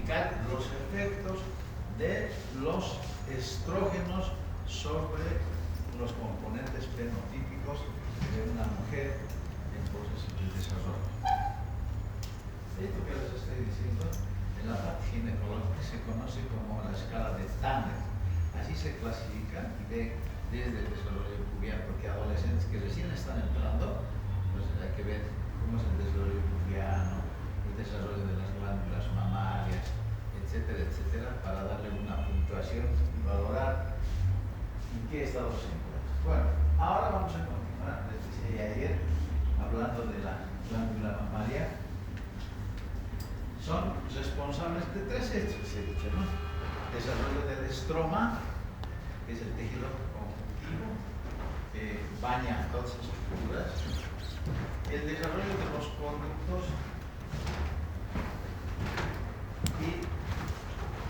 explicar los efectos de los estrógenos sobre los componentes fenotípicos de una mujer en proceso de desarrollo. Esto que les estoy diciendo en la parte ginecológica se conoce como la escala de Tanner. Así se clasifica desde el desarrollo pubiano, porque adolescentes que recién están entrando, pues hay que ver cómo es el desarrollo pubiano, el desarrollo de las glándulas mamarias, etcétera, etcétera, para darle una puntuación y valorar en qué estado se encuentra. Bueno, ahora vamos a continuar, les decía ayer, hablando de la glándula mamaria. Son responsables de tres hechos, he dicho, ¿no? Desarrollo del estroma, que es el tejido conjuntivo, que baña todas las estructuras. El desarrollo de los conductos y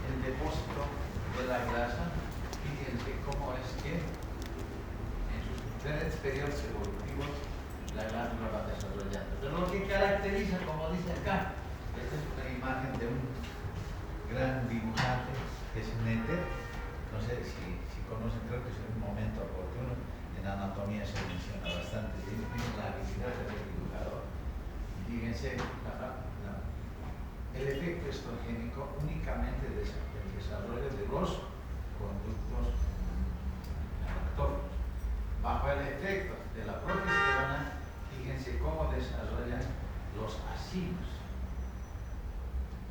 el depósito de la grasa. Fíjense cómo es que en sus diferentes periodos evolutivos la glándula va desarrollando. Pero lo que caracteriza, como dice acá, esta es una imagen de un gran dibujante que es Netter. No sé si conocen, creo que es un momento oportuno. En anatomía se menciona bastante. Tiene la habilidad del dibujador. Fíjense, el efecto estrogénico únicamente del desarrollo de los conductos adaptógenos. Bajo el efecto de la progesterona, fíjense cómo desarrollan los acinos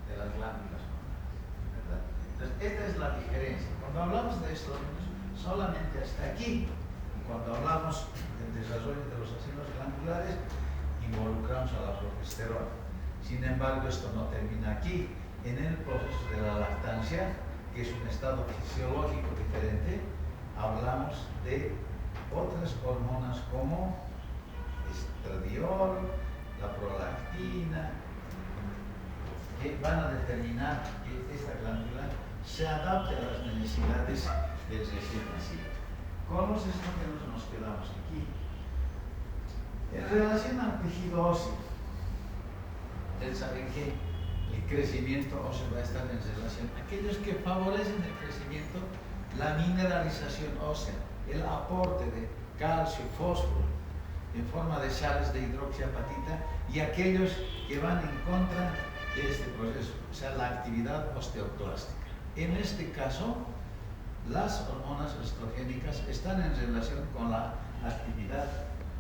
de las glándulas mamarias, ¿verdad? Entonces, esta es la diferencia. Cuando hablamos de estrógenos, solamente hasta aquí. Y cuando hablamos del desarrollo de los acinos glandulares, involucramos a la progesterona. Sin embargo, esto no termina aquí. En el proceso de la lactancia, que es un estado fisiológico diferente, hablamos de otras hormonas como estradiol, la prolactina, que van a determinar que esta glándula se adapte a las necesidades del recién nacido. Con los estrógenos nos quedamos aquí. En relación al tejido óseo, ustedes saben que el crecimiento óseo va a estar en relación a aquellos que favorecen el crecimiento, la mineralización ósea, el aporte de calcio, fósforo en forma de sales de hidroxiapatita, y aquellos que van en contra de este proceso, o sea, la actividad osteoclástica. En este caso, las hormonas estrogénicas están en relación con la actividad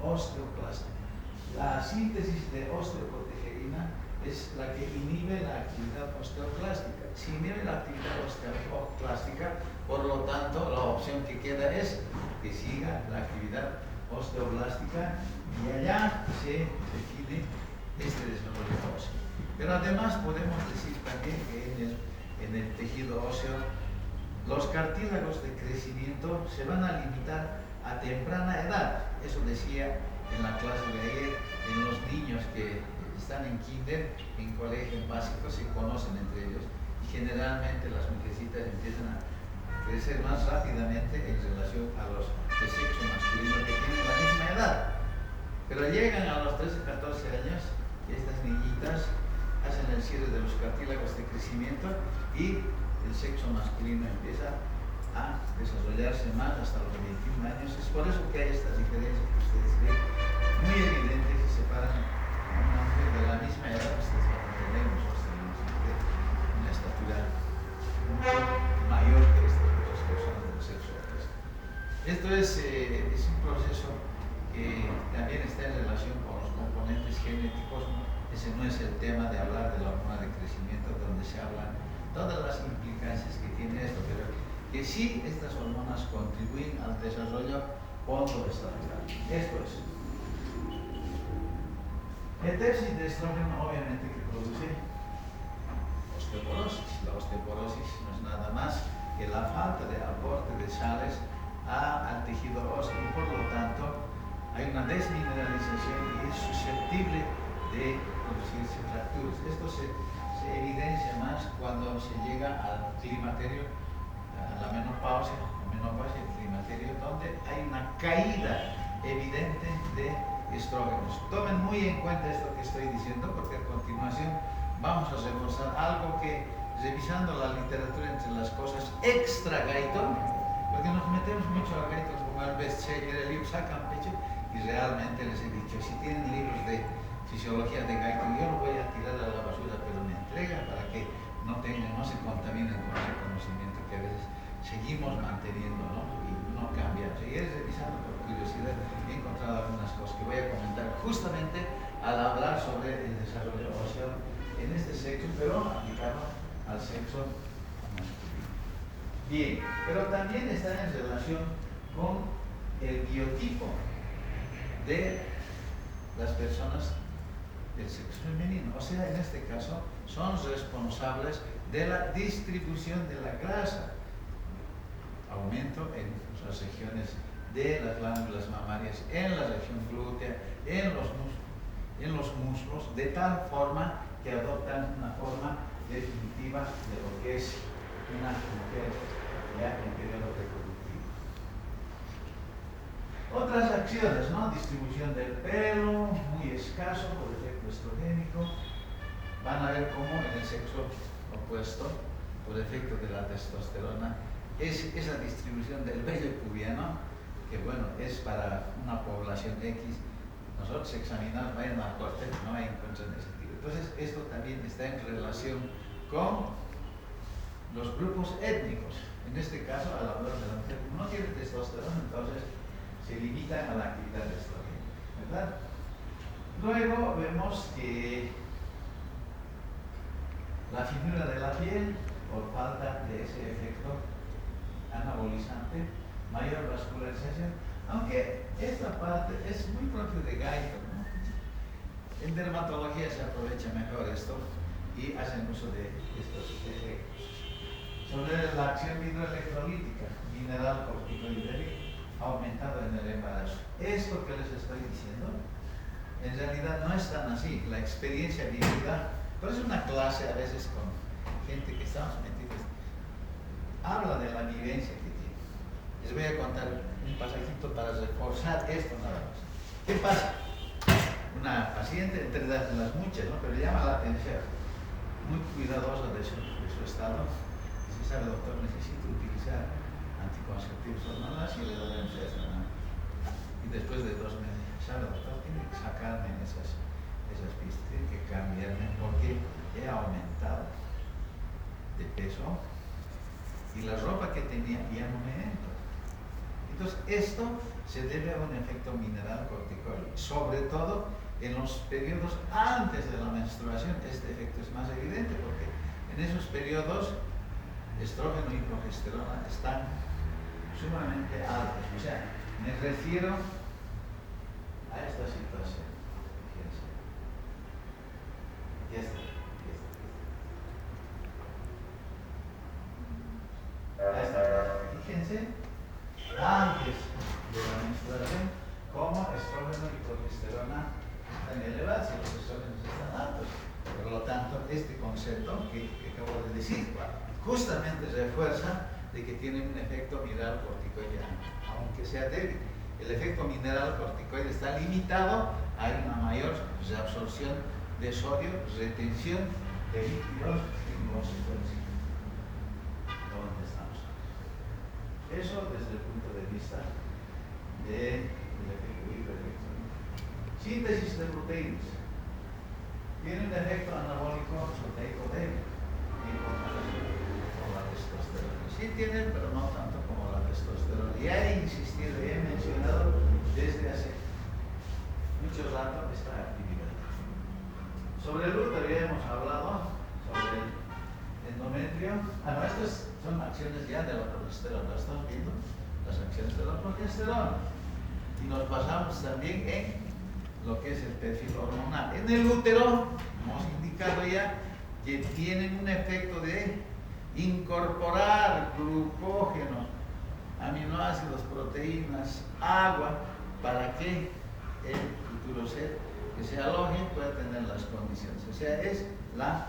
osteoclástica. La síntesis de osteoprotegerina es la que inhibe la actividad osteoclástica. Si inhibe la actividad osteoclástica, por lo tanto, la opción que queda es que siga la actividad osteoblástica y allá se define este desarrollo óseo. Pero además podemos decir también que en el tejido óseo los cartílagos de crecimiento se van a limitar a temprana edad. Eso decía en la clase de ayer, en los niños que están en kinder, en colegio básico, se conocen entre ellos. Y generalmente las mujercitas empiezan a crecer más rápidamente en relación a los de sexo masculino que tienen la misma edad. Pero llegan a los 13, 14 años y estas niñitas hacen el cierre de los cartílagos de crecimiento y el sexo masculino empieza a desarrollarse más hasta los 21 años. Es por eso que hay estas diferencias que ustedes ven muy evidentes y separan a una mujer de la misma edad. Ustedes van a tener, nosotros tenemos una estatura mucho mayor que estas otras personas del sexo opuesto. Esto es un proceso que también está en relación con los componentes genéticos. Ese no es el tema de hablar de la hormona de crecimiento, donde se hablan todas las implicancias que tiene esto, pero que sí estas hormonas contribuyen al desarrollo postoestrógeno. Esto es. El déficit de estrógeno obviamente que produce osteoporosis. La osteoporosis no es nada más que la falta de aporte de sales al tejido óseo y por lo tanto hay una desmineralización y es susceptible de producirse fracturas. Esto se evidencia más cuando se llega al climaterio, a la menopausia, el climaterio, donde hay una caída evidente de estrógenos. Tomen muy en cuenta esto que estoy diciendo, porque a continuación vamos a reforzar algo que revisando la literatura entre las cosas extra Guyton, porque nos metemos mucho a Guyton como el bestseller, el libro sacan pecho, y realmente les he dicho, si tienen libros de fisiología de Guyton, yo lo voy a tirar a la basura, pero me entregan para que no se contaminen con ese conocimiento que a veces seguimos manteniendo, ¿no? Y no cambia. Seguiré revisando por curiosidad, he encontrado algunas cosas que voy a comentar justamente al hablar sobre el desarrollo óseo en este sexo, pero aplicado al sexo masculino. Bien, pero también está en relación con el biotipo de las personas del sexo femenino. O sea, en este caso, son responsables de la distribución de la grasa. Aumento en las regiones de las glándulas mamarias, en la región glútea, en los músculos, de tal forma que adoptan una forma definitiva de lo que es una mujer ya en periodo reproductivo. Otras acciones, ¿no? Distribución del pelo, muy escaso por efecto estrogénico. Van a ver cómo en el sexo opuesto, por efecto de la testosterona, es esa distribución del vello pubiano, que bueno, es para una población X. Nosotros examinamos, vayan al corte, no hay encuentros en ese tipo. Entonces, esto también está en relación con los grupos étnicos. En este caso, al hablar de la mujer, como no tiene testosterona, entonces se limita a la actividad estrogénica, ¿verdad? Luego vemos que la finura de la piel, por falta de ese efecto anabolizante, mayor vascularización, aunque esta parte es muy propio de Guyton, ¿no? En dermatología se aprovecha mejor esto y hacen uso de estos efectos. Sobre la acción hidroelectrolítica, mineral corticoidérico aumentado en el embarazo. Esto que les estoy diciendo, en realidad no es tan así. La experiencia vivida, pero es una clase a veces con gente que estamos metidos, habla de la vivencia que tiene. Les voy a contar un pasajito para reforzar esto nada más. ¿Qué pasa? Una paciente, entre las muchas, ¿no? Pero le llama la atención, muy cuidadosa de su estado. Dice, sabe doctor, necesito utilizar anticonceptivos hormonales y le doy eso, ¿no? Y después de 2 meses, sabe doctor, tiene que sacarme esas pistas, tiene que cambiarme porque he aumentado de peso y la ropa que tenía ya no me entra. Entonces, esto se debe a un efecto mineral corticoide, sobre todo en los periodos antes de la menstruación. Este efecto es más evidente porque en esos periodos estrógeno y progesterona están sumamente altos. O sea, me refiero a esta situación. Fíjense. Ya está. Fíjense, antes de la menstruación, como estrógeno y progesterona están elevados y los estrógenos están altos. Por lo tanto, este concepto que acabo de decir, justamente refuerza de que tiene un efecto mineral corticoide, aunque sea débil. El efecto mineral corticoide está limitado, hay una mayor reabsorción de sodio, retención de líquidos en consecuencia. ¿Dónde estamos? Eso desde el punto de vista del efecto hidroelectrónico. Síntesis de proteínas. Tiene un efecto anabólico proteico débil en comparación con la testosterona. Sí tiene, pero no tanto como la testosterona. Y he insistido y he mencionado desde hace mucho rato esta actividad. Sobre el útero ya hemos hablado, sobre el endometrio. Estas son acciones ya de la progesterona. ¿Lo estamos viendo? Las acciones de la progesterona. Y nos basamos también en lo que es el perfil hormonal. En el útero, hemos indicado ya que tienen un efecto de incorporar glucógeno, aminoácidos, proteínas, agua, para que el futuro ser que se aloje pueda tener las condiciones. O sea, es la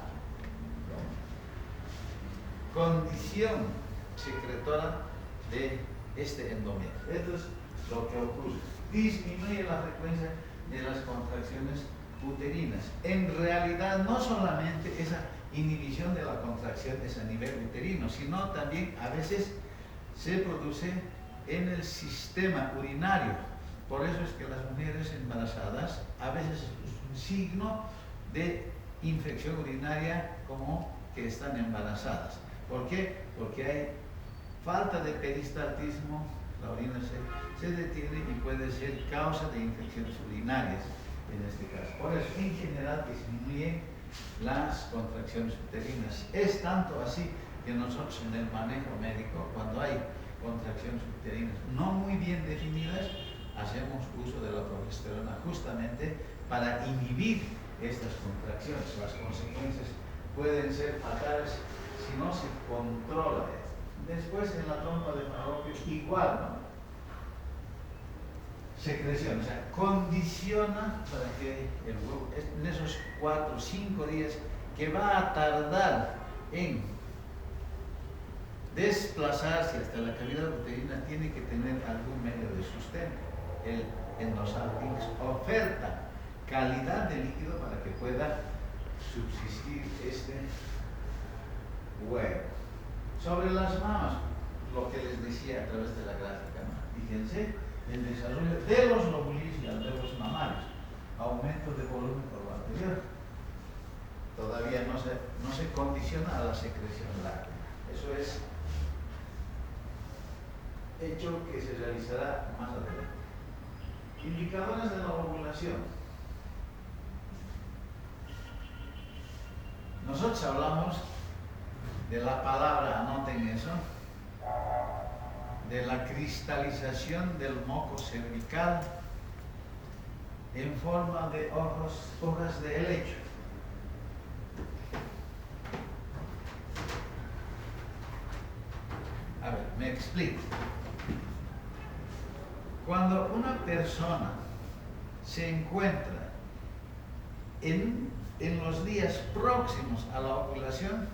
condición secretora de este endometrio. Esto es lo que ocurre. Disminuye la frecuencia de las contracciones uterinas. En realidad, no solamente esa inhibición de las contracciones a nivel uterino, sino también a veces se produce en el sistema urinario. Por eso es que las mujeres embarazadas a veces es un signo de infección urinaria como que están embarazadas. ¿Por qué? Porque hay falta de peristaltismo, la orina se detiene y puede ser causa de infecciones urinarias en este caso. Por eso, en general, disminuyen las contracciones uterinas. Es tanto así que nosotros en el manejo médico, cuando hay contracciones uterinas no muy bien definidas, hacemos uso de la progesterona justamente para inhibir estas contracciones. Las consecuencias pueden ser fatales si no se controla esto. Después en la trompa de Falopio igual, ¿no? Secreción, o sea, condiciona para que el huevo, en esos 4 o 5 días que va a tardar en desplazarse hasta la cavidad uterina, tiene que tener algún medio de sustento. El endosalpinx oferta calidad de líquido para que pueda subsistir este huevo. Sobre las mamas, lo que les decía a través de la gráfica, ¿no? Fíjense, el desarrollo de los lóbulos y alveolos mamarios, aumento de volumen por lo anterior. Todavía no se condiciona a la secreción láctea. Eso es hecho que se realizará más adelante. Indicadores de la ovulación. Nosotros hablamos de la palabra, anoten eso, de la cristalización del moco cervical en forma de hojas de helecho. A ver, me explico. Cuando una persona se encuentra en los días próximos a la ovulación,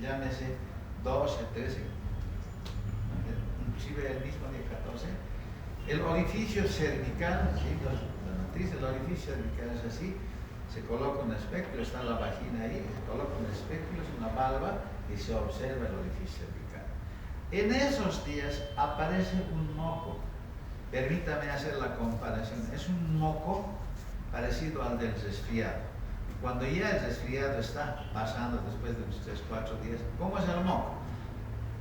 llámese 12, 13, inclusive el mismo día 14, el orificio cervical, ¿sí? La matriz del orificio cervical es así, se coloca un espéculo, está la vagina ahí, se coloca un espéculo, es una valva y se observa el orificio cervical. En esos días aparece un moco. Permítame hacer la comparación. Es un moco parecido al del resfriado. Cuando ya el resfriado está pasando después de unos 3 o 4 días, ¿cómo es el moco?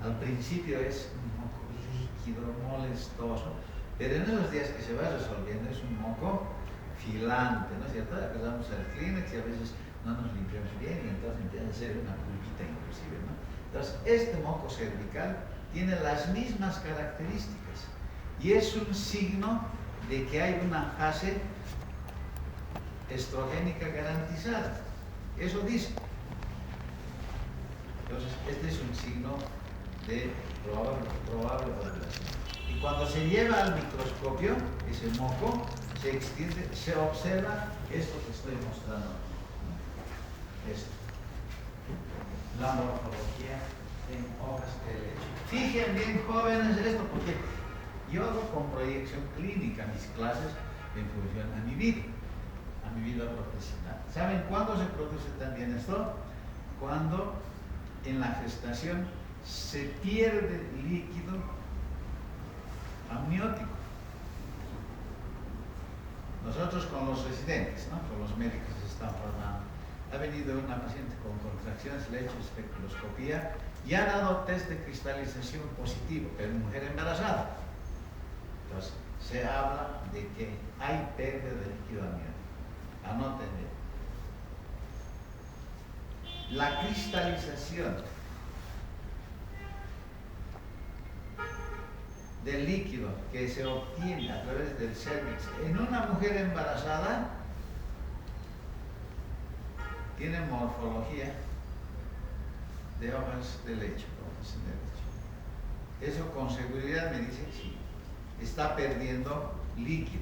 Al principio es un moco líquido, molestoso, pero en esos días que se va resolviendo es un moco filante, ¿no es cierto? Acordamos al Kleenex y a veces no nos limpiamos bien y entonces empieza a ser una pulpita inclusive, ¿no? Entonces, este moco cervical tiene las mismas características y es un signo de que hay una fase estrogénica garantizada. Eso dice. Entonces, este es un signo de probable ovulación. Y cuando se lleva al microscopio, ese moco se extiende, se observa esto que estoy mostrando. Esto. La morfología en hojas de helecho. Fijen bien, jóvenes, esto, porque yo hago con proyección clínica mis clases en función a mi vida profesional. ¿Saben cuándo se produce también esto? Cuando en la gestación se pierde líquido amniótico. Nosotros con los residentes, ¿no? Con los médicos que se están formando, ha venido una paciente con contracciones, le he hecho especuloscopía y ha dado test de cristalización positivo, pero mujer embarazada. Entonces, se habla de que hay pérdida de líquido amniótico. Anoten bien. La cristalización del líquido que se obtiene a través del cervix en una mujer embarazada tiene morfología de hojas de helecho. Eso con seguridad me dice sí, está perdiendo líquido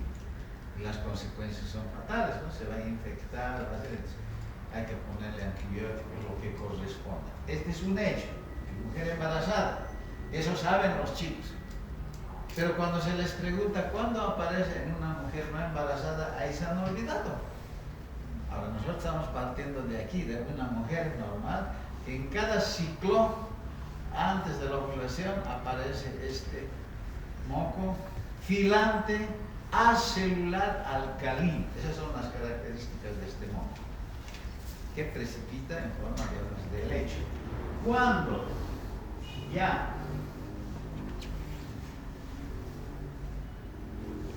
y las consecuencias son fatales, ¿no? Se va a infectar, hay que ponerle antibióticos, lo que corresponda. Este es un hecho, mujer embarazada, eso saben los chicos. Pero cuando se les pregunta cuándo aparece en una mujer no embarazada, ahí se han olvidado. Ahora nosotros estamos partiendo de aquí, de una mujer normal, que en cada ciclo, antes de la ovulación, aparece este moco filante acelular alcalino. Esas son las características de este moco, que precipita en forma de hojas de helecho. Cuando ya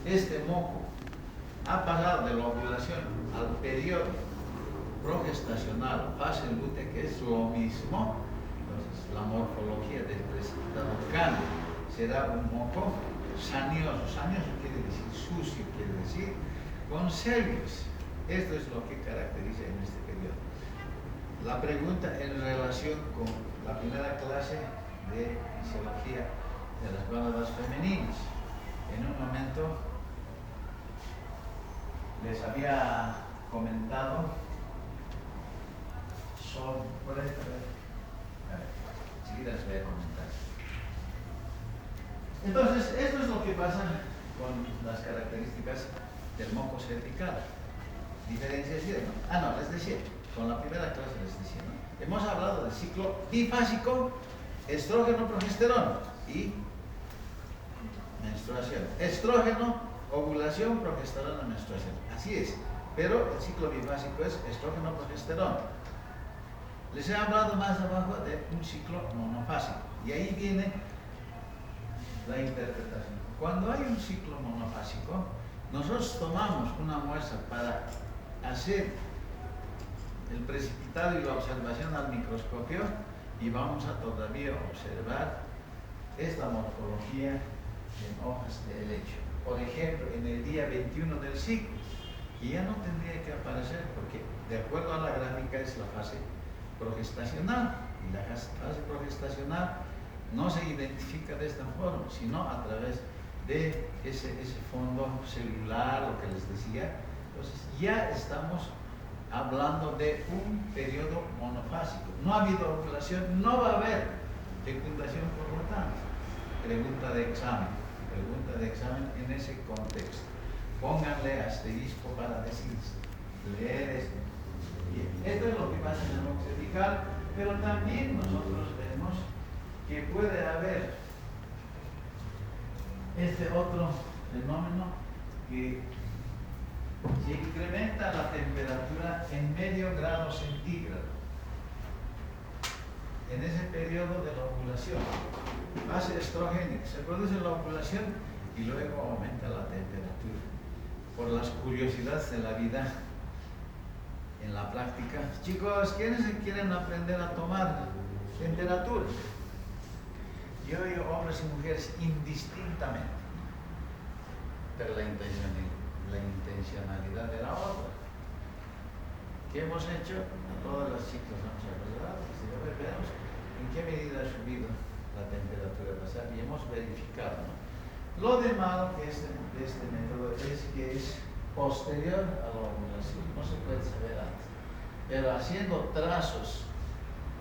este moco ha pasado de la ovulación al periodo progestacional, fase lútea, que es lo mismo, entonces la morfología del precipitado cambia. Será un moco sanioso. Sanioso quiere decir sucio, quiere decir con sellos. Esto es lo que caracteriza en este periodo. La pregunta en relación con la primera clase de fisiología de las gónadas femeninas. En un momento les había comentado sobre... enseguida les voy a comentar. Entonces, esto es lo que pasa con las características del moco cervical. Diferenciación. No, les decía, con la primera clase les decía, ¿no? Hemos hablado del ciclo bifásico, estrógeno, progesterona y menstruación. Estrógeno, ovulación, progesterona, menstruación. Así es. Pero el ciclo bifásico es estrógeno, progesterona. Les he hablado más abajo de un ciclo monofásico. Y ahí viene la interpretación. Cuando hay un ciclo monofásico, nosotros tomamos una muestra para hacer el precipitado y la observación al microscopio y vamos a todavía observar esta morfología en hojas de helecho. Por ejemplo, en el día 21 del ciclo, y ya no tendría que aparecer porque de acuerdo a la gráfica es la fase progestacional, y la fase progestacional no se identifica de esta forma, sino a través de ese fondo celular, lo que les decía. Entonces ya estamos hablando de un periodo monofásico. No ha habido ovulación, no va a haber fecundación por lo tanto. Pregunta de examen en ese contexto. Pónganle asterisco para decir, leer esto. Bien, esto es lo que pasa en el moco cervical, pero también nosotros vemos que puede haber este otro fenómeno que se incrementa la temperatura en medio grado centígrado en ese periodo de la ovulación. Fase estrogénica, se produce la ovulación y luego aumenta la temperatura. Por las curiosidades de la vida en la práctica, chicos, ¿quiénes quieren aprender a tomar temperatura? Yo oigo hombres y mujeres indistintamente, pero la intencionalidad de la otra. ¿Qué hemos hecho? A todas las chicas hemos acordado, veamos en qué medida ha subido la temperatura basal y hemos verificado, ¿no? Lo de malo de este método es que es posterior a la ovulación, no se puede saber antes, pero haciendo trazos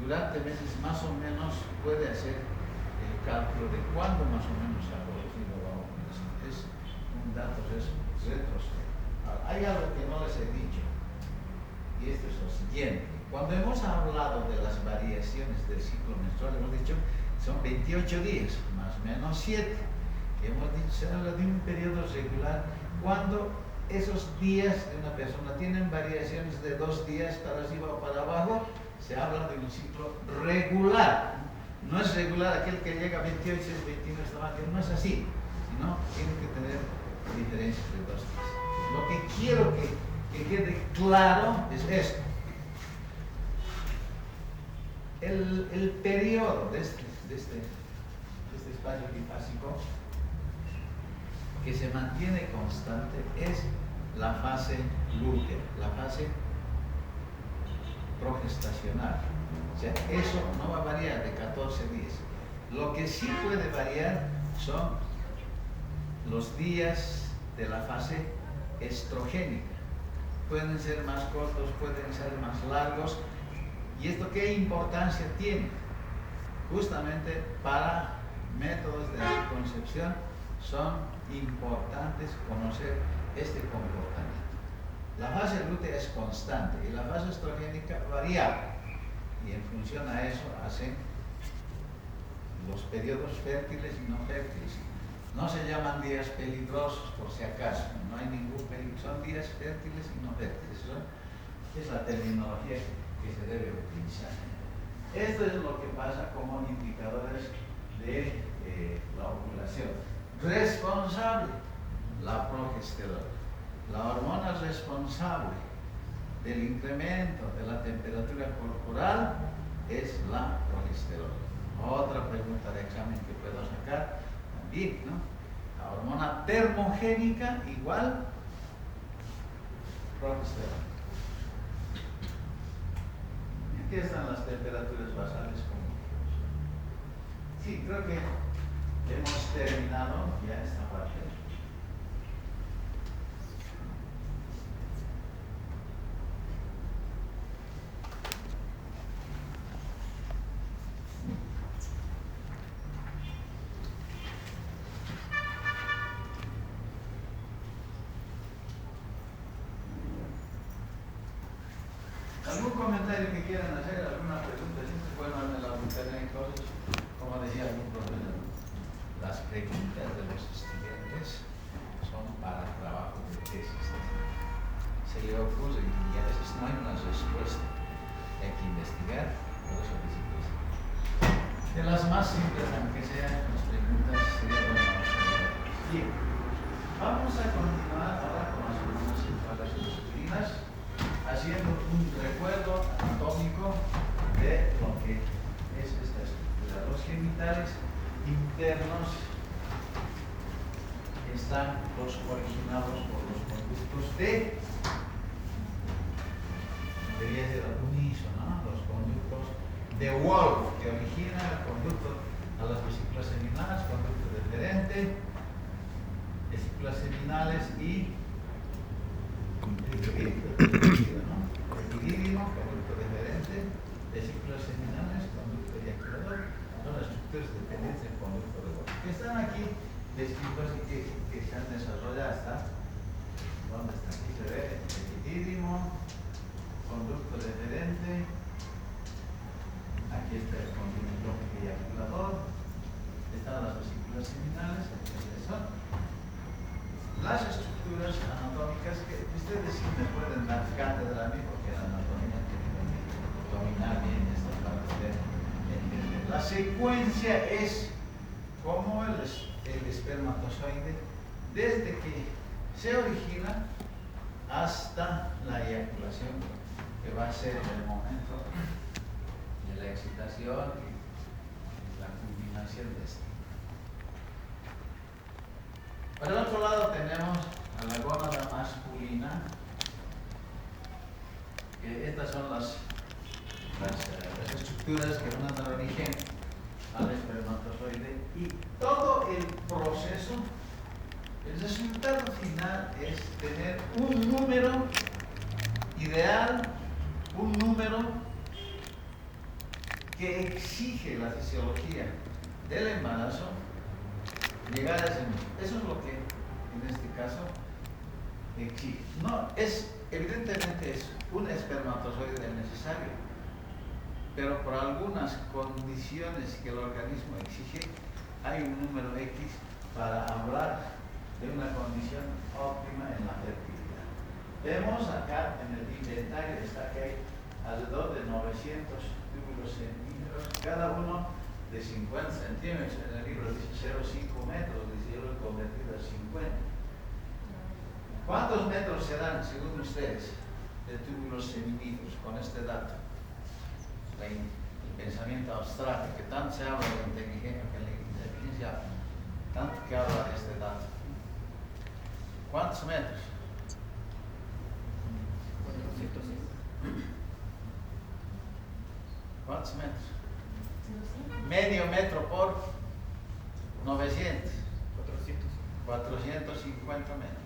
durante meses más o menos puede hacer el cálculo de cuándo más o menos se ha producido la ovulación. Es un dato retrospectivo. Hay algo que no les he dicho y esto es lo siguiente. Cuando hemos hablado de las variaciones del ciclo menstrual, hemos dicho son 28 días, más o menos 7. Hemos dicho, se habla de un periodo regular cuando esos días de una persona tienen variaciones de 2 días para arriba o para abajo, se habla de un ciclo regular. No es regular aquel que llega a 28, 21, no es así, sino tiene que tener diferencias de 2 días. Lo que quiero que quede claro es esto. El periodo de este espacio bifásico que se mantiene constante es la fase lútea, la fase progestacional. O sea, eso no va a variar de 14 días. Lo que sí puede variar son los días de la fase estrogénica. Pueden ser más cortos, pueden ser más largos. ¿Y esto qué importancia tiene? Justamente para métodos de anticoncepción son importantes conocer este comportamiento. La fase lútea es constante y la fase estrogénica variable. Y en función a eso hacen los periodos fértiles y no fértiles. No se llaman días peligrosos por si acaso, no hay ningún peligro, son días fértiles y no fértiles. Eso es la terminología que se debe utilizar. Esto es lo que pasa como indicadores de la ovulación. Responsable, la progesterona. La hormona responsable del incremento de la temperatura corporal es la progesterona. Otra pregunta de examen que puedo sacar también, ¿no? La hormona termogénica igual progesterona. Aquí están las temperaturas basales comunes. Sí, creo que hemos terminado ya esta parte. ¿Algún comentario que quieran hacer? ¿Alguna pregunta? Siempre pueden darme la internet y cosas. Como decía algún profesor, las preguntas de los estudiantes son para trabajo de tesis. Se le ocurre y a veces no hay una respuesta. Hay que investigar, por eso decimos. De las más simples, aunque sean las preguntas, sería bueno resolver. Bien, vamos a continuar ahora con las hormonas sexuales masculinas, haciendo un recuerdo anatómico de lo que es esta estructura. Los genitales internos están los originados por los conductos debería ser al unísono, ¿no? Los conductos de Wolff que originan el conducto a las vesículas seminales, conducto deferente, vesículas seminales y epidídimo, conducto deferente, vesículas seminales, conducto eyaculador, son las estructuras dependientes del conducto de Wolff. Que están aquí descritos y que se han desarrollado hasta ¿dónde está? Aquí se ve epidídimo, conducto deferente, aquí está el conducto eyaculador, están las vesículas seminales, aquí son las estructuras anatómicas que ustedes sí me pueden dar cátedra a mí porque la anatomía tiene que dominar bien esta parte de entender. La secuencia es como el espermatozoide desde que se origina hasta la eyaculación, que va a ser el momento de la excitación y la culminación de esto. Por el otro lado tenemos a la gónada masculina, que estas son las estructuras que van a dar origen al espermatozoide y todo el proceso, el resultado final es tener un número ideal, un número que exige la fisiología del embarazo llegar a ese número. Eso es lo que en este caso exige. No, evidentemente es un espermatozoide necesario, pero por algunas condiciones que el organismo exige, hay un número X para hablar de una condición óptima en la fertilidad. Vemos acá en el inventario, está que hay alrededor de 900 túbulos centímetros, cada uno de 50 centímetros. En el libro dice 0,5 metros, dice yo lo he convertido a 50. ¿Cuántos metros serán, según ustedes, de túbulos centímetros con este dato? El pensamiento abstracto, que tanto se habla de inteligencia, tanto que habla de este dato. ¿Cuántos metros? 400. ¿Cuántos metros? Medio metro por 900. 450 metros.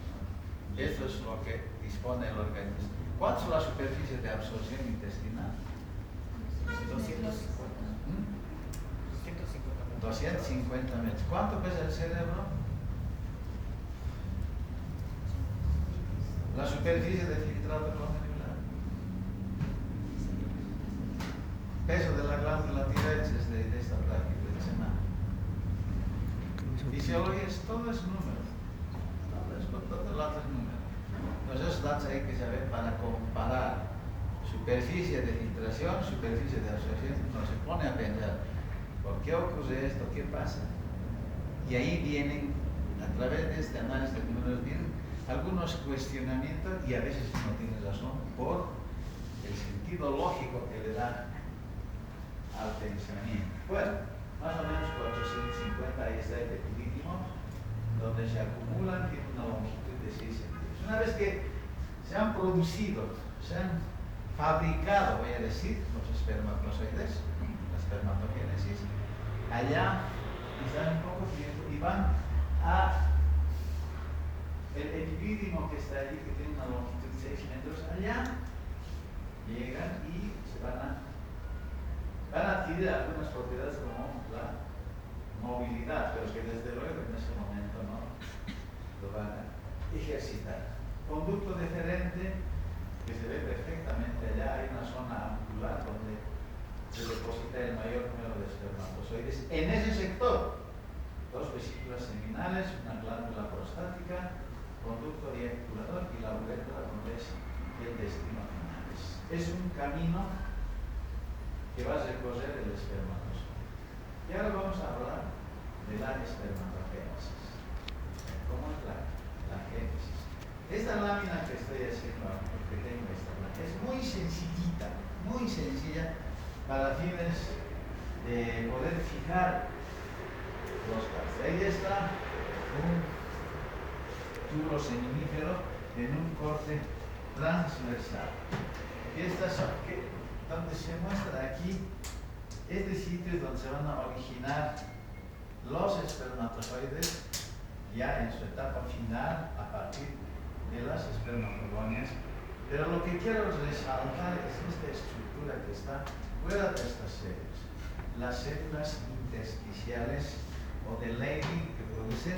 Esto es lo que dispone el organismo. ¿Cuánto es la superficie de absorción intestinal? 250. 250 metros. ¿Cuánto pesa el cerebro? La superficie de filtrado glomerular. Peso de la glándula tiroides de esta práctica de semana. Fisiología es todo es número. Todo el otro es número. Entonces esos datos hay que saber para comparar superficie de filtración, superficie de absorción. Uno se pone a pensar, ¿por qué ocurre esto? ¿Qué pasa? Y ahí vienen, a través de este análisis de números, vienen algunos cuestionamientos y a veces uno tiene razón por el sentido lógico que le da al pensamiento. Bueno, más o menos 450, ahí está el epidídimo, donde se acumulan, tiene una longitud de 6 centímetros. Una vez que se han producido, se han fabricado, voy a decir, los espermatozoides, la espermatogénesis, allá están un poco tiempo y van a el epidídimo que está allí, que tiene una longitud de 6 metros, allá llegan y se van a adquirir algunas propiedades como la movilidad, pero que desde luego en ese momento no lo van a ejercitar. Conducto deferente, que se ve perfectamente allá, hay una zona ampullar donde se deposita el mayor número de espermatozoides. En ese sector, 2 vesículas seminales, una glándula prostática, conducto eyaculador y la uretra, donde es el destino final. Es un camino que va a recorrer el espermatozoide. Y ahora vamos a hablar de la espermatogénesis. ¿Cómo es la génesis? Esta lámina que estoy haciendo, porque tengo esta lámina, es muy sencillita, muy sencilla para fines de poder fijar los casos. Ahí está un tubo seminífero en un corte transversal. Donde se muestra aquí, este sitio es donde se van a originar los espermatozoides ya en su etapa final a partir de las espermatogonias. Pero lo que quiero resaltar es esta estructura que está fuera de estas células, las células intersticiales o de Leydig que producen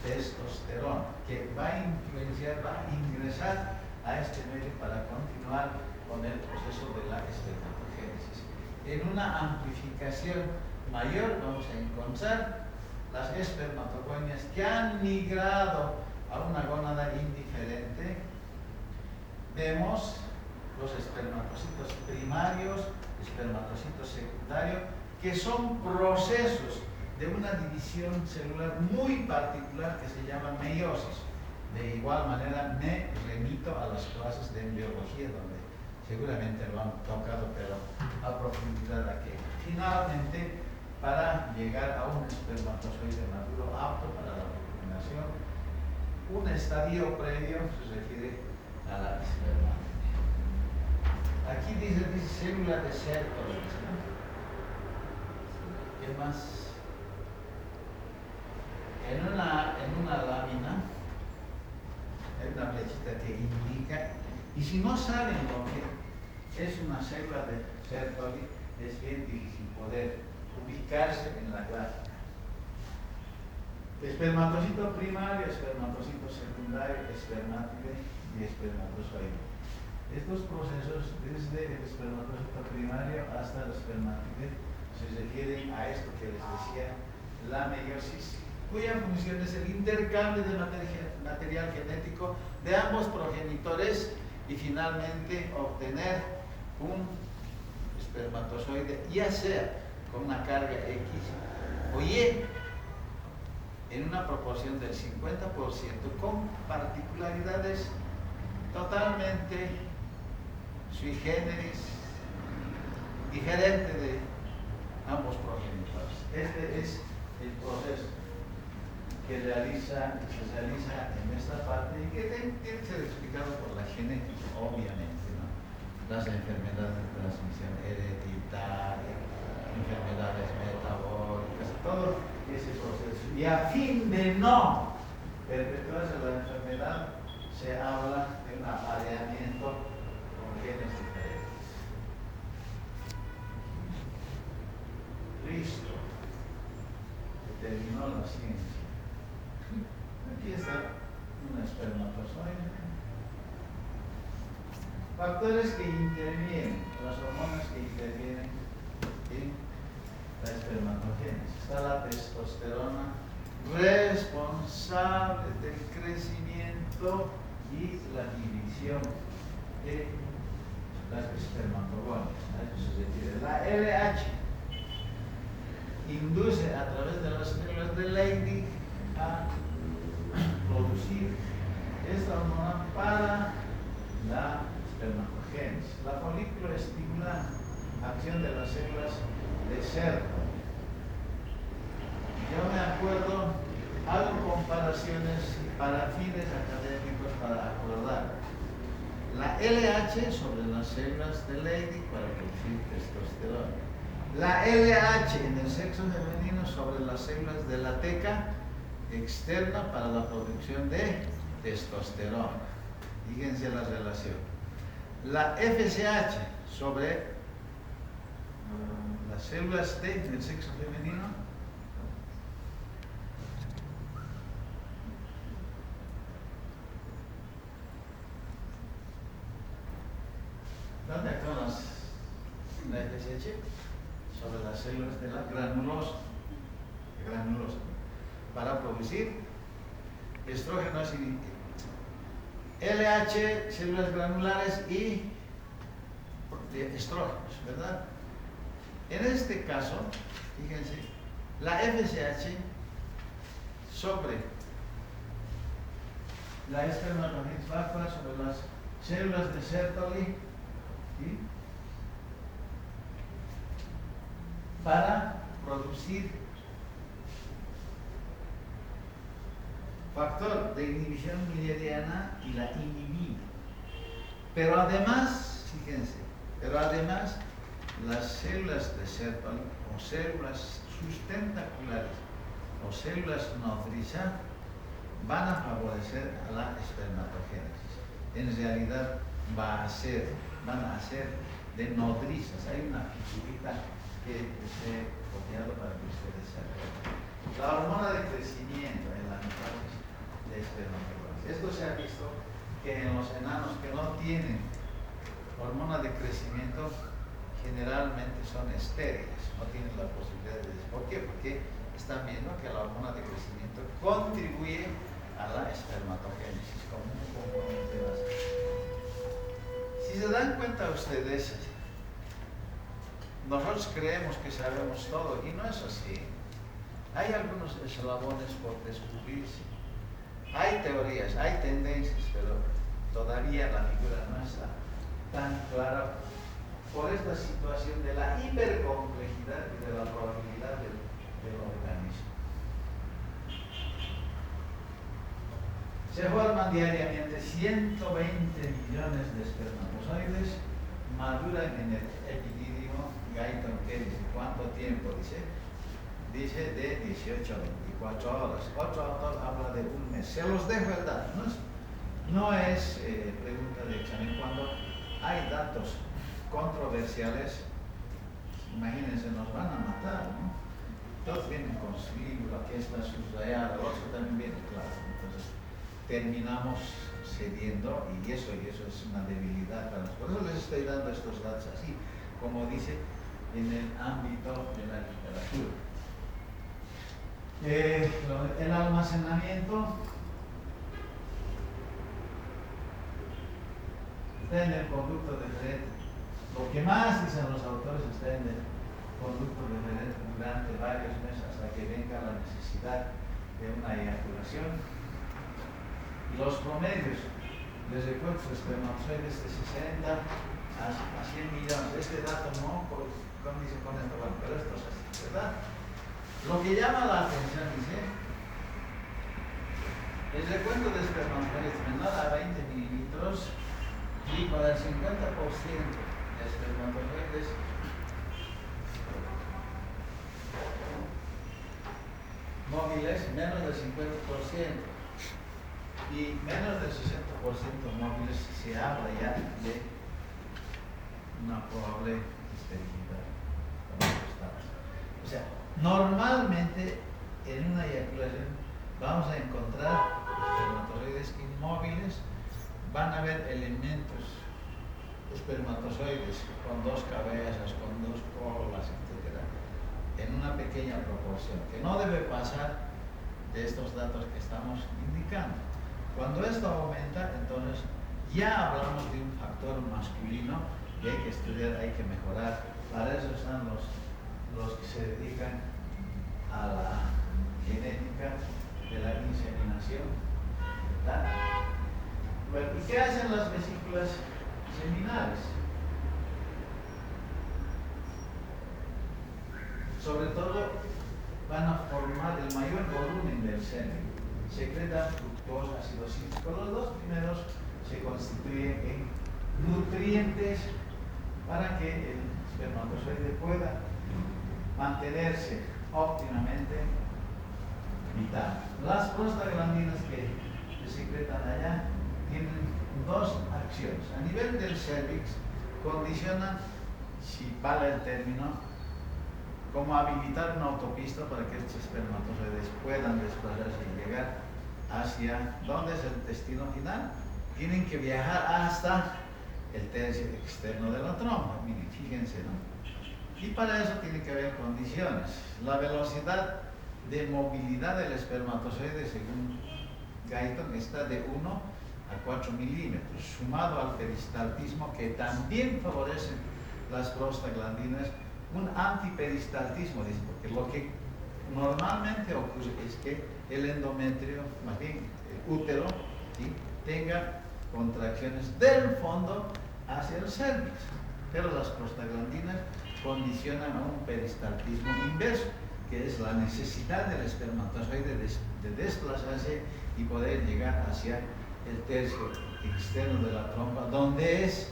testosterona, que va a influenciar, va a ingresar a este medio para continuar con el proceso de la espermatogénesis. En una amplificación mayor vamos a encontrar las espermatogonias que han migrado a una gónada indiferente. Vemos los espermatocitos primarios, espermatocitos secundarios, que son procesos de una división celular muy particular que se llama meiosis. De igual manera me remito a las clases de embriología donde seguramente lo han tocado, pero a profundidad aquí. Finalmente, para llegar a un espermatozoide maduro apto para la fecundación, un estadio previo se refiere a la espermática. Aquí dice célula de Sertoli. ¿Qué más? En una lámina hay una flechita que indica, y si no saben lo que es una célula de Sertoli, es bien difícil poder ubicarse en la gráfica. Espermatocito primario, espermatocito secundario, espermátide y espermatozoide. Estos procesos, desde el espermatocito primario hasta el espermátide, se refieren a esto que les decía, la meiosis, cuya función es el intercambio de material genético de ambos progenitores y finalmente obtener un espermatozoide, ya sea con una carga X o Y, en una proporción del 50%, con particularidades totalmente sui generis, diferente de ambos progenitores. Este es el proceso que se realiza en esta parte y que tiene que ser explicado por la genética, obviamente, ¿no? Las enfermedades de transmisión hereditaria, enfermedades metabólicas, todo ese proceso. Y a fin de no perpetuarse la enfermedad, se habla de un apareamiento con genes diferentes. Listo. Se terminó la ciencia. Aquí está un espermatozoide Factores que intervienen, las hormonas que intervienen en la espermatogénesis. Está la testosterona, responsable del crecimiento y la división de las espermatogonias. A eso se refiere. La LH induce a través de las células de Leydig a producir esta hormona para la espermatogénesis. La folícula estimula la acción de las células de cerco. Yo me acuerdo, hago comparaciones para fines académicos para acordar. La LH sobre las células de Leydig para producir testosterona. La LH en el sexo femenino sobre las células de la teca externa para la producción de testosterona. Fíjense la relación. La FSH sobre las células T en el sexo femenino ¿dónde actúan la FSH? Sobre las células de la granulosa, para producir estrógenos y LH, células granulares y estrógenos, ¿verdad? En este caso, fíjense, la FSH sobre la espermatogénesis va a actuar sobre las células de Sertoli, ¿sí? Para producir factor de inhibición miliariana y la inhibina. Pero además, fíjense, las células de Sertoli o células sustentaculares o células nodriza van a favorecer a la espermatogénesis. En realidad van a ser de nodrizas. Hay una figurita que les he copiado para que ustedes sepan. La hormona de crecimiento en la mitosis de espermatozoides. Esto se ha visto que en los enanos que no tienen hormona de crecimiento generalmente son estériles, no tienen la posibilidad de... ¿Por qué? Porque están viendo que la hormona de crecimiento contribuye a la espermatogénesis como un componente básico. Si se dan cuenta ustedes, nosotros creemos que sabemos todo y no es así. Hay algunos eslabones por descubrirse. Hay teorías, hay tendencias, pero todavía la figura no está tan clara por esta situación de la hipercomplejidad y de la probabilidad del organismo. Se forman diariamente 120 millones de espermatozoides, maduran en el epididio. Guyton, ¿qué dice? ¿Cuánto tiempo? Dice de 18 a 24 horas. Otro autor habla de un mes. Se los dejo el dato. No es pregunta de examen. Cuando hay datos controversiales, imagínense, nos van a matar, ¿no? Todos vienen con su libro, aquí está subrayado, el otro también viene, claro. Entonces, terminamos cediendo y eso es una debilidad para nosotros. Por eso les estoy dando estos datos así, como dice en el ámbito de la literatura. El almacenamiento está en el conducto deferente. Lo que más dicen los autores está en el conducto deferente durante varios meses hasta que venga la necesidad de una eyaculación. Los promedios, les recuerdo, espermatozoides de 60 a 100 millones. Este dato no condice con esto, bueno, pero esto es así, ¿verdad? Lo que llama la atención, dice, el recuento de espermatozoides menor a 20 mililitros y con el 50% de espermatozoides móviles, menos del 50%. Y menos del 60% móviles, se habla ya de una probable esterilidad. O sea, normalmente en una eyaculación vamos a encontrar espermatozoides inmóviles, van a haber elementos espermatozoides con dos cabezas, con dos colas, etc., en una pequeña proporción, que no debe pasar de estos datos que estamos indicando. Cuando esto aumenta, entonces ya hablamos de un factor masculino que hay que estudiar, hay que mejorar. Para eso están los que se dedican a la genética de la inseminación. ¿Verdad? Bueno, ¿y qué hacen las vesículas seminales? Sobre todo van a formar el mayor volumen del semen. Secretan fructosa, ácido cítrico. Los dos primeros se constituyen en nutrientes para que el espermatozoide pueda mantenerse óptimamente vital. Las prostaglandinas que se secretan allá tienen dos acciones. A nivel del cervix, condicionan, si vale el término, como habilitar una autopista para que estos espermatozoides puedan desplazarse y llegar hacia ¿dónde es el destino final? Tienen que viajar hasta el tercio externo de la trompa. Miren, fíjense, ¿no? Y para eso tiene que haber condiciones. La velocidad de movilidad del espermatozoide, según Guyton, está de 1 a 4 milímetros, sumado al peristaltismo, que también favorece las prostaglandinas, un antiperistaltismo, dice, porque lo que normalmente ocurre es que el endometrio, más bien el útero, ¿sí?, tenga contracciones del fondo hacia el cervix, pero las prostaglandinas condicionan a un peristaltismo inverso, que es la necesidad del espermatozoide de desplazarse y poder llegar hacia el tercio externo de la trompa, donde es,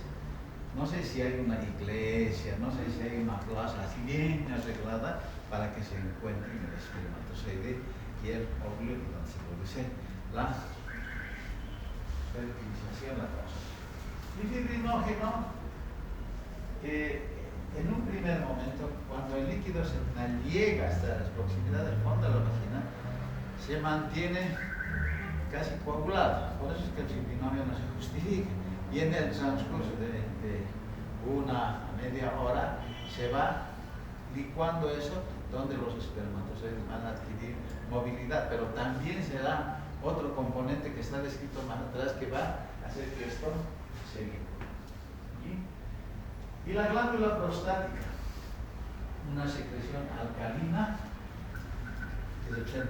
no sé si hay una iglesia, no sé si hay una plaza así bien arreglada para que se encuentre el espermatozoide y el óvulo, y donde se produce la fertilización, la cosa. El fibrinógeno, en un primer momento, cuando el líquido seminal llega hasta la proximidad del fondo de la vagina, se mantiene casi coagulado. Por eso es que el fibrinógeno no se justifica. Y en el transcurso de una media hora se va licuando eso, donde los espermatozoides van a adquirir movilidad, pero también será otro componente que está descrito más atrás que va a hacer que esto se licúe. Y la glándula prostática, una secreción alcalina, el 30%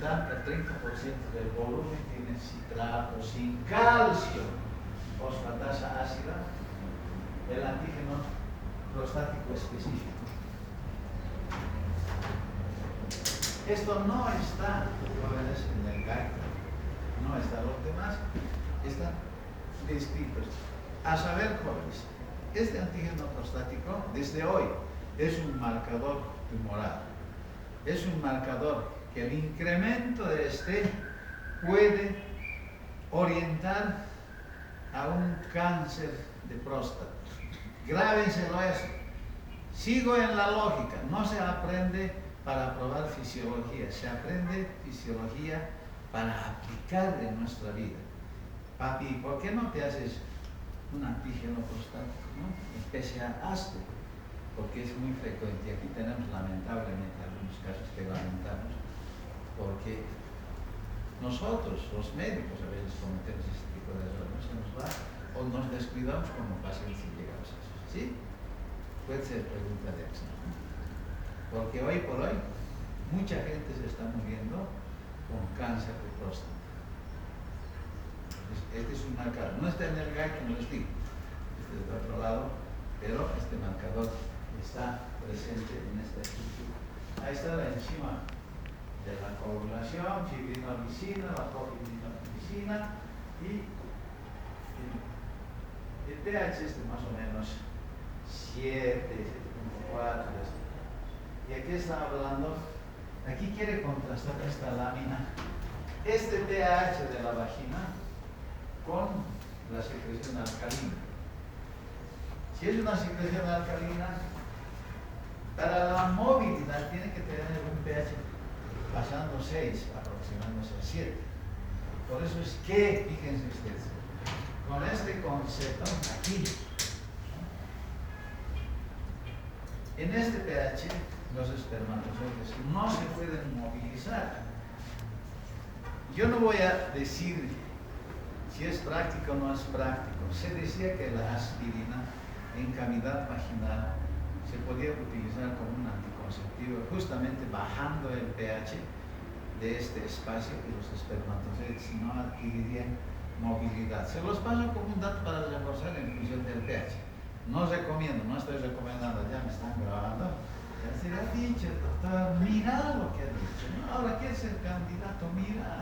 del volumen tiene citrato sin calcio, fosfatasa ácida, el antígeno prostático específico. Esto no está, jóvenes, en el Guyton, no está, los demás están descritos. A saber, jóvenes, este antígeno prostático desde hoy es un marcador tumoral, es un marcador que el incremento de este puede orientar a un cáncer de próstata. Grábenselo eso. Sigo en la lógica, no se aprende para probar fisiología, se aprende fisiología para aplicar en nuestra vida. Papi, ¿por qué no te haces un antígeno prostático, ¿no? PSA, hazte, porque es muy frecuente. Y aquí tenemos lamentablemente algunos casos que lamentamos, porque nosotros, los médicos, a veces cometemos este tipo de errores, se nos va o nos descuidamos como pacientes y llegamos a eso. ¿Sí? Puede ser pregunta de examen. Porque hoy por hoy, mucha gente se está muriendo con cáncer de próstata. Este es un marcador, no está en el Guyton, les digo, este es de otro lado, pero este marcador está presente en esta estructura. Ahí está la enzima de la coagulación, fibrinolicina, la profibrinolicina, y el pH es de más o menos 7, 7.4. Y aquí está hablando, aquí quiere contrastar esta lámina, este pH de la vagina con la secreción alcalina. Si es una secreción alcalina, para la movilidad tiene que tener un pH pasando 6, aproximándose a 7. Por eso es que, fíjense ustedes, con este concepto aquí, En este pH, los espermatozoides no se pueden movilizar. Yo no voy a decir si es práctico o no es práctico. Se decía que la aspirina en cavidad vaginal se podía utilizar como un anticonceptivo, justamente bajando el pH de este espacio y los espermatozoides no adquirirían movilidad. Se los paso como un dato para reforzar en función del pH. No recomiendo, no estoy recomendando, ya me están grabando. Ya se le ha dicho, doctor, mira lo que ha dicho. ¿No? Ahora, ¿quién es el candidato? Mira.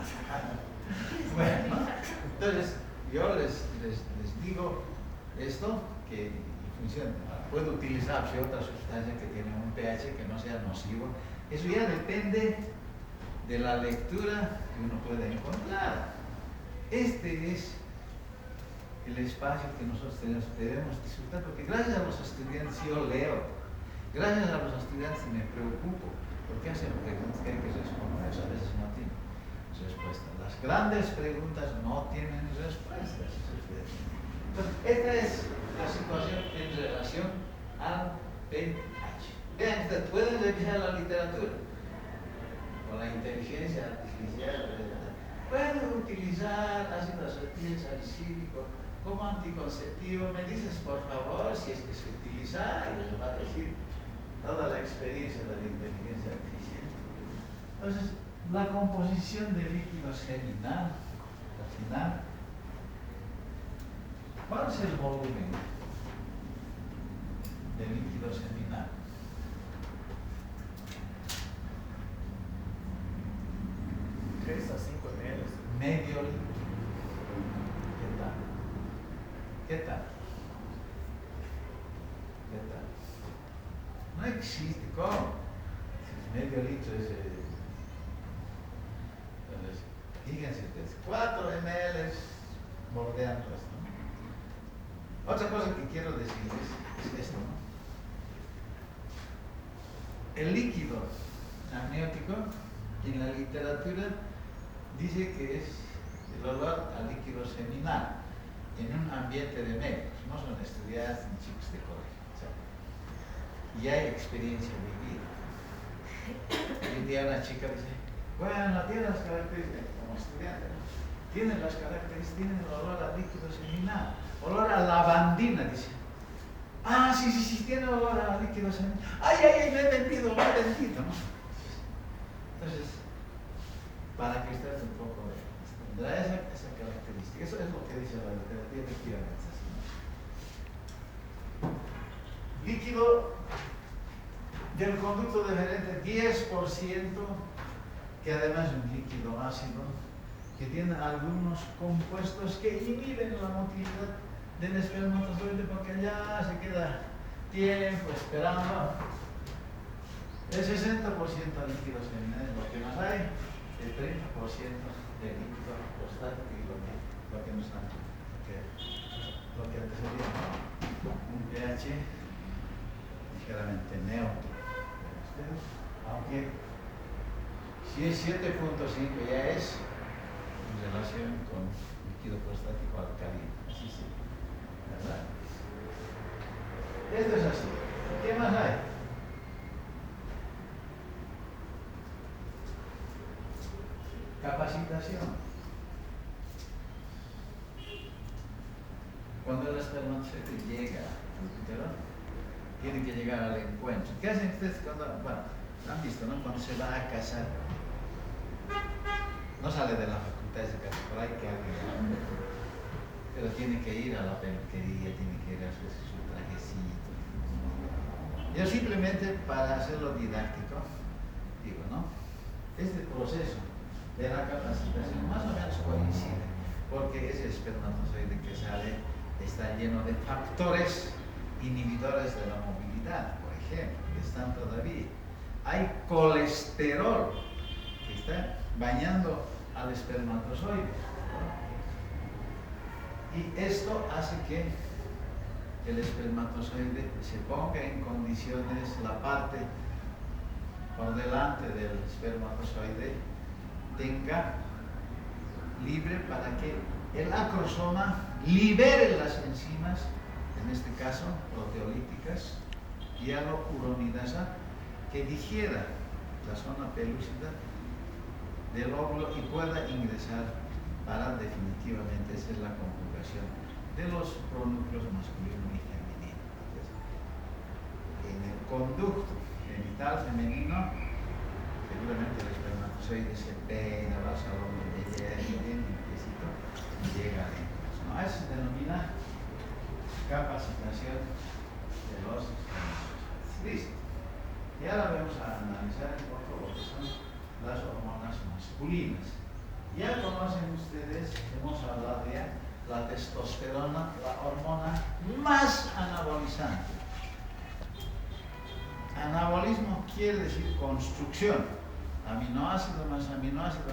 Bueno, entonces yo les digo esto, que funciona. Puede utilizarse otra sustancia que tiene un pH que no sea nocivo. Eso ya depende de la lectura que uno puede encontrar. Este es el espacio que nosotros debemos disfrutar, porque gracias a los estudiantes yo leo, gracias a los estudiantes me preocupo, porque hacen preguntas que hay que responder, a veces no tienen respuesta. Las grandes preguntas no tienen respuestas. Entonces, esta es la situación en relación al pH. Vean, ustedes pueden revisar la literatura con la inteligencia artificial. Pueden utilizar ácido acetil salicílico como anticonceptivo. Me dices, por favor, si es que se utiliza, y les va a decir toda la experiencia de la inteligencia artificial. Entonces, la composición de líquido seminal, vaginal. ¿Cuál es el volumen de líquido seminal? 3 a 5 ml. Medio litro. ¿Qué tal? ¿Qué tal? ¿Qué tal? No existe. ¿Cómo? Si medio litro es... entonces, fíjense ustedes, 4 ml bordeando esto. Otra cosa que quiero decirles es esto, ¿no? El líquido amniótico en la literatura dice que es el olor al líquido seminal en un ambiente de médicos, no son estudiantes ni chicos de colegio, ¿sabes? Y hay experiencia vivida. Y un día una chica dice, bueno, tiene las características, como estudiante, ¿no? Tiene las características, tiene el olor al líquido seminal, olor a lavandina, dice. Ah, sí, tiene olor a líquido seminal. Ay, me he mentido, ¿no? Entonces, para que ustedes un poco tendrá esa característica. Eso es lo que dice la literatura, efectivamente. Líquido del conducto deferente 10%, que además es un líquido ácido, que tiene algunos compuestos que inhiben la motilidad del espermatozoide, porque allá se queda tiempo esperando. El 60% de líquido seminal es lo que más hay, el 30% de líquido prostático y lo que nos dan, lo que antes sería, ¿no? Un pH ligeramente neutro. Aunque si es 7.5 ya es en relación con líquido prostático alcalino. Así sí, ¿verdad? Esto es así. ¿Qué más hay? Capacitación. Cuando el espermatozoide llega al útero, tiene que llegar al encuentro. ¿Qué hacen ustedes cuando, bueno, han visto, ¿no? Cuando se va a casar, no sale de la facultad de casa, por ahí que alguien, pero tiene que ir a la peluquería, tiene que ir a hacer su trajecito. Yo simplemente para hacerlo didáctico, digo, ¿no? Este proceso de la capacitación más o menos coincide, porque ese espermatozoide que sale está lleno de factores inhibidores de la movilidad, por ejemplo, que están todavía. Hay colesterol que está bañando al espermatozoide, ¿no? Y esto hace que el espermatozoide se ponga en condiciones, la parte por delante del espermatozoide tenga libre para que el acrosoma libere las enzimas, en este caso proteolíticas, hialuronidasa que digiera la zona pelúcida del óvulo y pueda ingresar para definitivamente hacer la conjugación de los pronúcleos masculino y femenino. Entonces, en el conducto genital femenino, seguramente el espermatozoide se peina, va al salón de belleza, bien limpiecito, y llega adentro. ¿No? Eso se denomina capacitación de los espermatozoides. Listo. Y ahora vamos a analizar un poco lo que son las hormonas masculinas. Ya conocen ustedes, hemos hablado ya, la testosterona, la hormona más anabolizante. Anabolismo quiere decir construcción. Aminoácido más aminoácido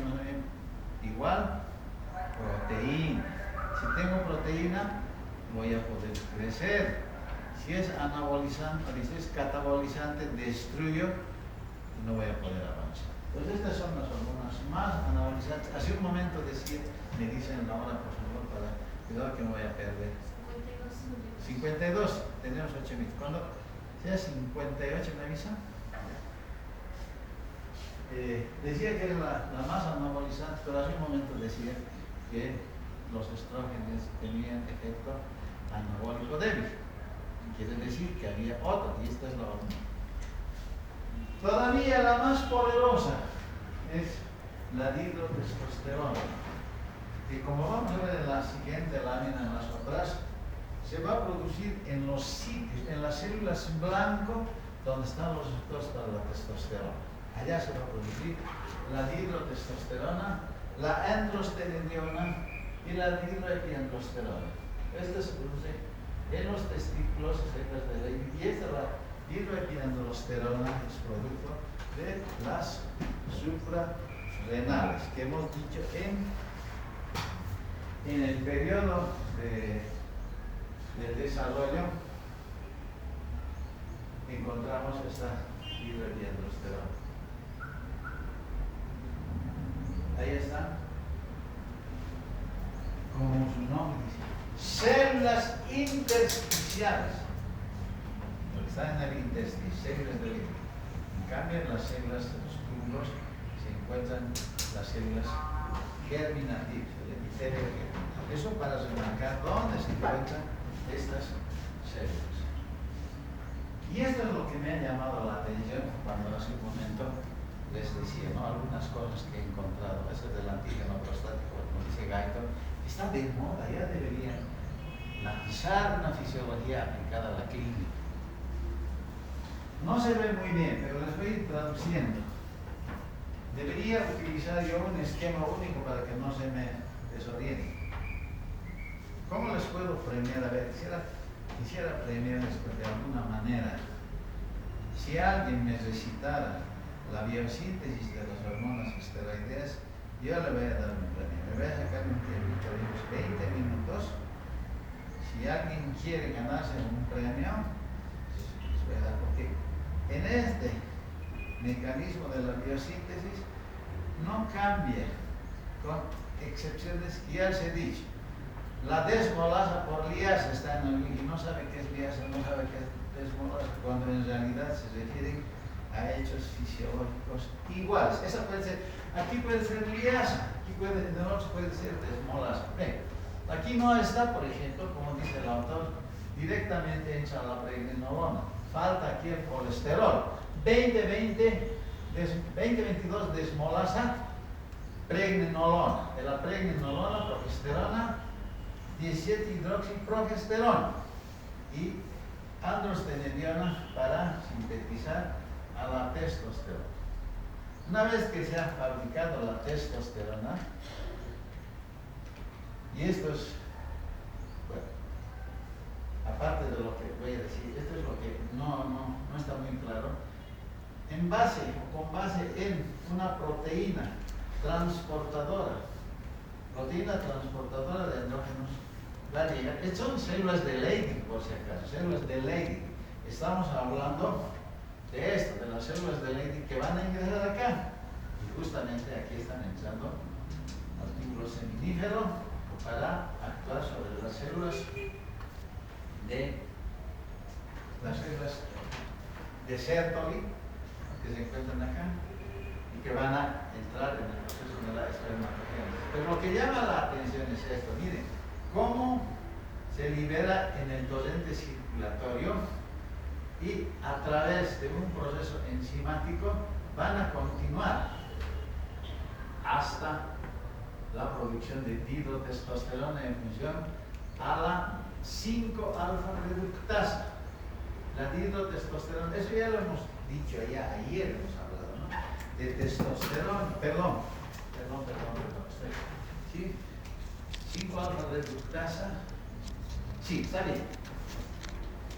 igual proteína. Si tengo proteína, voy a poder crecer. Si es anabolizante, si es catabolizante, destruyo y no voy a poder avanzar. Entonces estas son las hormonas más anabolizantes. Hace un momento decía, me dicen la hora por favor para cuidado que no voy a perder. 52, tenemos 8 minutos. Cuando sea 58 me avisan. Decía que es la más anabolizante, pero hace un momento decía que los estrógenos tenían efecto anabólico débil. Quiere decir que había otra, y esta es la hormona. Todavía la más poderosa es la dihidrotestosterona, que como vamos a ver en la siguiente lámina, en las otras, se va a producir en los sitios, en las células blanco, donde están los receptores para la testosterona. Allá se va a producir la dihidrotestosterona, la androstenediona y la dihidroepiandrosterona. Esta se produce en los testículos, y esta la dihidroepiandrosterona es producto de las suprarrenales, que hemos dicho en el periodo del desarrollo encontramos esta dihidroepiandrosterona. Ahí está, como su nombre dice, células intersticiales. Lo que está en el intestino, células del intestino. En cambio, en las células de los túbulos se encuentran las células germinativas, el epitelio germinal. Eso para remarcar dónde se encuentran estas células. Y esto es lo que me ha llamado la atención cuando hace un momento les decía, ¿no? Algunas cosas que he encontrado. Eso del antígeno prostático, como dice Gaito, está de moda, ya debería lanzar una fisiología aplicada a la clínica. No se ve muy bien, pero les voy a ir traduciendo. Debería utilizar yo un esquema único para que no se me desoriente. ¿Cómo les puedo premiar? A ver, quisiera premiarles de alguna manera. Si alguien me recitara la biosíntesis de las hormonas esteroideas, yo le voy a dar un premio. Me voy a sacar un tiempito de unos 20 minutos. Si alguien quiere ganarse un premio, les voy a dar, porque en este mecanismo de la biosíntesis no cambia, con excepciones que ya les he dicho. La desmolasa por liasa está en el y no sabe qué es liasa, no sabe qué es desmolasa, cuando en realidad se refieren a hechos fisiológicos iguales. Esa puede ser, aquí puede ser liasa, aquí puede ser desmolasa. Aquí no está, por ejemplo, como dice el autor, directamente hecha la pregnenolona. Falta aquí el colesterol. 2022 desmolasa pregnenolona. De la pregnenolona, progesterona, 17 hidroxiprogesterona y androstenediona para sintetizar a la testosterona. Una vez que se ha fabricado la testosterona, y esto es, bueno, aparte de lo que voy a decir, esto es lo que no está muy claro, con base en una proteína transportadora de andrógenos, va a llegar. Son células de Leydig, por si acaso, células de Leydig. Estamos hablando de esto, de las células de Leydig que van a ingresar acá. Y justamente aquí están entrando al túbulo seminífero para actuar sobre las células de Sertoli, que se encuentran acá, y que van a entrar en el proceso de la espermatogénesis. Pero lo que llama la atención es esto, miren, cómo se libera en el torrente circulatorio y a través de un proceso enzimático van a continuar hasta la producción de dihidrotestosterona en función a la 5-alfa reductasa. La dihidrotestosterona, eso ya lo hemos dicho ayer hemos hablado, ¿no? De testosterona, perdón, ¿sí? 5-alfa reductasa, sí, está bien,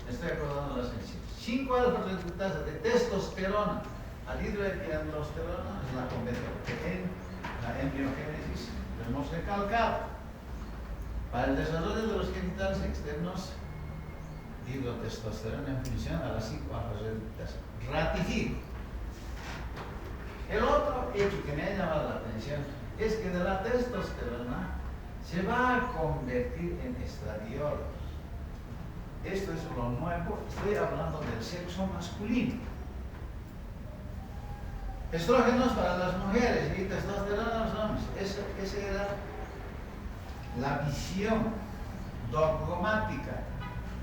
me estoy acordando de las enzimas. 5-alfa reductasa de testosterona a dihidrotestosterona es la convertida en la embriogénesis, lo hemos recalcado. Para el desarrollo de los genitales externos, dihidrotestosterona en función a las 5-alfa reductasa. Ratifico. El otro hecho que me ha llamado la atención es que de la testosterona se va a convertir en estradiol. Esto es lo nuevo, estoy hablando del sexo masculino. Estrógenos para las mujeres y testosterona para los hombres. Esa era la visión dogmática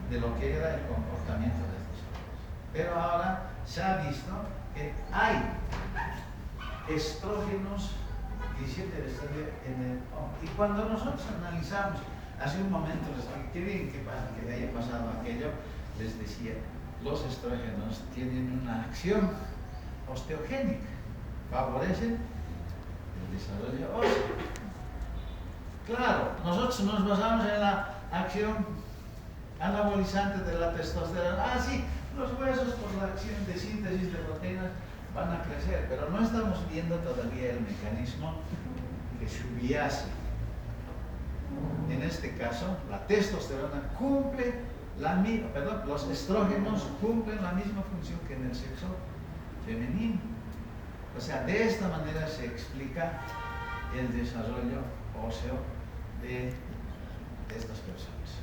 de lo que era el comportamiento de estos hombres. Pero ahora se ha visto que hay estrógenos, 17 de estradiol en el hombre. Y cuando nosotros analizamos, hace un momento, qué bien que haya pasado aquello, les decía, los estrógenos tienen una acción osteogénica, favorecen el desarrollo óseo. Claro, nosotros nos basamos en la acción anabolizante de la testosterona. Ah, sí, los huesos por la acción de síntesis de proteínas van a crecer, pero no estamos viendo todavía el mecanismo que subyace. En este caso, la testosterona cumple los estrógenos cumplen la misma función que en el sexo femenino. O sea, de esta manera se explica el desarrollo óseo de estas personas.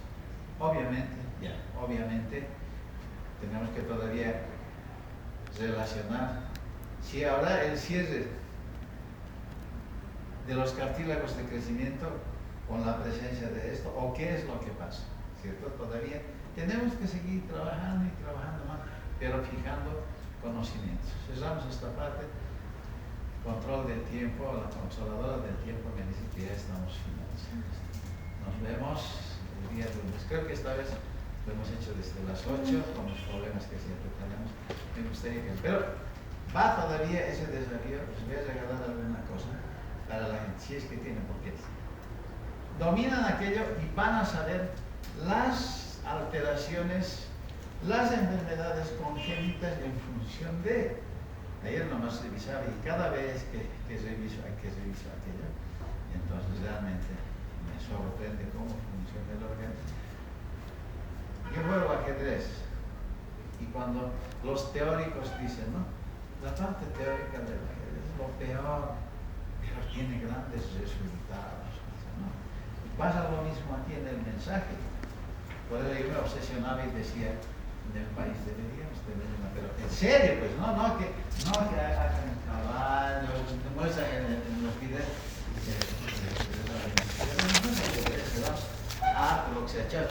Obviamente, tenemos que todavía relacionar si habrá el cierre de los cartílagos de crecimiento con la presencia de esto, o qué es lo que pasa, ¿cierto? Todavía tenemos que seguir trabajando y trabajando más, pero fijando conocimientos. Cerramos esta parte. Control del tiempo, la controladora del tiempo me dice que ya estamos finalizando. Nos vemos el día lunes. Creo que esta vez lo hemos hecho desde las 8 con los problemas que siempre tenemos. Me gustaría que... Pero va todavía ese desafío. Les voy a regalar alguna cosa para la gente, si es que tienen, porque dominan aquello y van a saber las alteraciones, las enfermedades congénitas en función de... Ayer nomás revisaba y cada vez que reviso aquello, entonces realmente me sorprende cómo funciona el organismo. Yo juego ajedrez y cuando los teóricos dicen, ¿no? La parte teórica del ajedrez es lo peor, pero tiene grandes resultados, ¿no? Pasa lo mismo aquí en el mensaje. Por eso yo me obsesionaba y decía, en el país deberíamos tener una, pero en serio, pues, no que hagan caballos, muestran en los videos, lo que sea, chao.